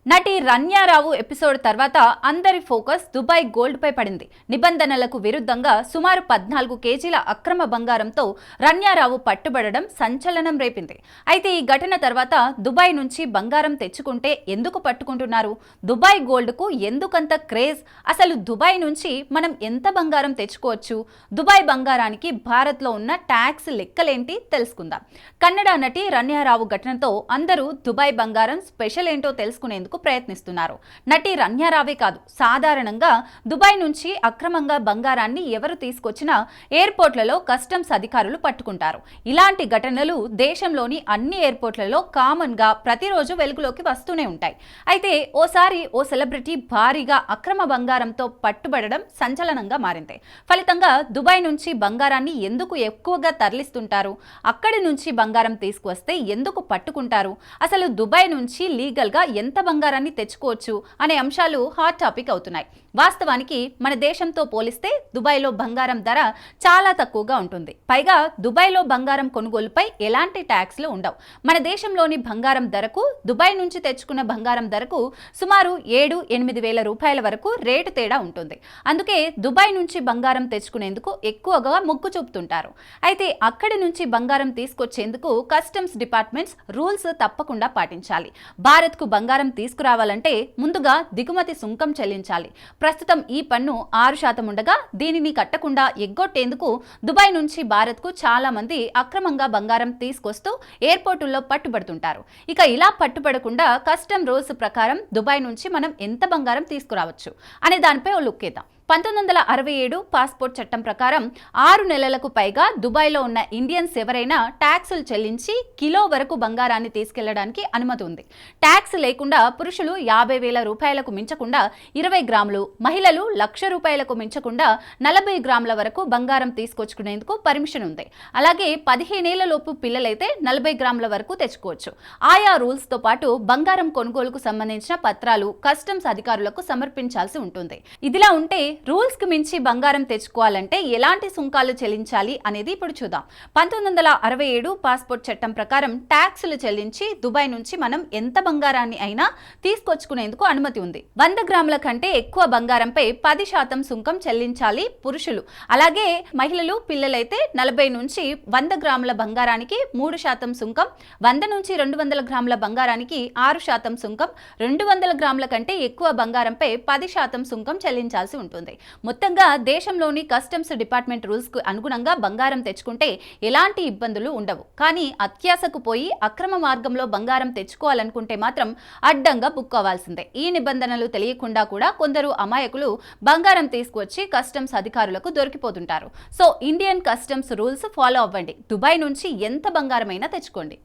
నటి రన్యారావు ఎపిసోడ్ తర్వాత అందరి ఫోకస్ దుబాయ్ గోల్డ్ పై పడింది. నిబంధనలకు విరుద్ధంగా సుమారు 14 కేజీల అక్రమ బంగారంతో రన్యారావు పట్టుబడడం సంచలనం రేపింది. అయితే ఈ ఘటన తర్వాత దుబాయ్ నుంచి బంగారం తెచ్చుకుంటే ఎందుకు పట్టుకుంటున్నారు? దుబాయ్ గోల్డ్ కు ఎందుకంత క్రేజ్? అసలు దుబాయ్ నుంచి మనం ఎంత బంగారం తెచ్చుకోవచ్చు? దుబాయ్ బంగారానికి భారత్ లో ఉన్న ట్యాక్స్ లెక్కలేంటి తెలుసుకుందాం. కన్నడ నటి రన్యారావు ఘటనతో అందరూ దుబాయ్ బంగారం స్పెషల్ ఏంటో తెలుసుకునేందుకు ప్రయత్నిస్తున్నారు. నటి రన్యారావే కాదు, సాధారణంగా దుబాయ్ నుంచి అక్రమంగా బంగారాన్ని ఎవరు తీసుకొచ్చినా ఎయిర్పోర్ట్లలో కస్టమ్స్ అధికారులు పట్టుకుంటారు. ఇలాంటి ఘటనలు దేశంలోని అన్ని ఎయిర్పోర్ట్లలో కామన్ గా ప్రతిరోజు వెలుగులోకి వస్తూనే ఉంటాయి. అయితే ఓసారి ఓ సెలబ్రిటీ భారీగా అక్రమ బంగారంతో పట్టుబడడం సంచలనంగా మారింది. ఫలితంగా దుబాయ్ నుంచి బంగారాన్ని ఎందుకు ఎక్కువగా తరలిస్తుంటారు? అక్కడి నుంచి బంగారం తీసుకువస్తే ఎందుకు పట్టుకుంటారు? అసలు దుబాయ్ నుంచి లీగల్ గా ఎంత బంగారాన్ని తెచ్చుకోవచ్చు అనే అంశాలు హాట్ టాపిక్ అవుతున్నాయి. వాస్తవానికి మన దేశంతో పోలిస్తే దుబాయ్లో బంగారం ధర చాలా తక్కువగా ఉంటుంది. పైగా దుబాయ్లో బంగారం కొనుగోలుపై ఎలాంటి ట్యాక్స్లు ఉండవు. మన దేశంలోని బంగారం ధరకు దుబాయ్ నుంచి తెచ్చుకున్న బంగారం ధరకు సుమారు 7-8 వేల రూపాయల వరకు రేటు తేడా ఉంటుంది. అందుకే దుబాయ్ నుంచి బంగారం తెచ్చుకునేందుకు ఎక్కువగా మొగ్గు చూపుతుంటారు. అయితే అక్కడి నుంచి బంగారం తీసుకొచ్చేందుకు కస్టమ్స్ డిపార్ట్మెంట్స్ రూల్స్ తప్పకుండా పాటించాలి. భారత్కు బంగారం తీసుకురావాలంటే ముందుగా దిగుమతి సుంకం చెల్లించాలి. ప్రస్తుతం ఈ పన్ను 6% ఉండగా దీనిని కట్టకుండా ఎగ్గొట్టేందుకు దుబాయ్ నుంచి భారత్కు చాలా మంది అక్రమంగా బంగారం తీసుకొస్తూ ఎయిర్పోర్టుల్లో పట్టుబడుతుంటారు. ఇక ఇలా పట్టుబడకుండా కస్టమ్ రూల్స్ ప్రకారం దుబాయ్ నుంచి మనం ఎంత బంగారం తీసుకురావచ్చు అనే దానిపై ఓ లుక్ ఇద్దాం. 1967 పాస్పోర్ట్ చట్టం ప్రకారం 6 నెలలకు పైగా దుబాయ్లో ఉన్న ఇండియన్స్ ఎవరైనా ట్యాక్సులు చెల్లించి కిలో వరకు బంగారాన్ని తీసుకెళ్లడానికి అనుమతి ఉంది. ట్యాక్స్ లేకుండా పురుషులు 50,000 రూపాయలకు మించకుండా 20 గ్రాములు, మహిళలు 1,00,000 రూపాయలకు మించకుండా 40 గ్రాముల వరకు బంగారం తీసుకొచ్చుకునేందుకు పర్మిషన్ ఉంది. అలాగే 15 ఏళ్ల లోపు పిల్లలైతే 40 గ్రాముల వరకు తెచ్చుకోవచ్చు. ఆయా రూల్స్ తో పాటు బంగారం కొనుగోలుకు సంబంధించిన పత్రాలు కస్టమ్స్ అధికారులకు సమర్పించాల్సి ఉంటుంది. ఇదిలా ఉంటే రూల్స్ కి మించి బంగారం తెచ్చుకోవాలంటే ఎలాంటి సుంకాలు చెల్లించాలి అనేది ఇప్పుడు చూద్దాం. 1967 పాస్పోర్ట్ చట్టం ప్రకారం ట్యాక్సులు చెల్లించి దుబాయ్ నుంచి మనం ఎంత బంగారాన్ని అయినా తీసుకొచ్చుకునేందుకు అనుమతి ఉంది. 100 గ్రాముల కంటే ఎక్కువ బంగారంపై 10% సుంకం చెల్లించాలి పురుషులు. అలాగే మహిళలు, పిల్లలైతే 40 నుంచి 100 గ్రాముల బంగారానికి 3% సుంకం, 100 నుంచి 200 గ్రాముల బంగారానికి 6% సుంకం, 200 గ్రాముల కంటే ఎక్కువ బంగారంపై 10% సుంకం చెల్లించాల్సి ఉంటుంది. మొత్తంగా దేశంలోని కస్టమ్స్ డిపార్ట్మెంట్ రూల్స్ కు అనుగుణంగా బంగారం తెచ్చుకుంటే ఎలాంటి ఇబ్బందులు ఉండవు. కానీ అత్యాశకు పోయి అక్రమ మార్గంలో బంగారం తెచ్చుకోవాలనుకుంటే మాత్రం అడ్డంగా బుక్ అవ్వాల్సిందే. ఈ నిబంధనలు తెలియకుండా కూడా కొందరు అమాయకులు బంగారం తీసుకువచ్చి కస్టమ్స్ అధికారులకు దొరికిపోతుంటారు. So Indian customs rules follow అవ్వండి. దుబాయ్ నుంచి ఎంత బంగారమైనా తెచ్చుకోండి.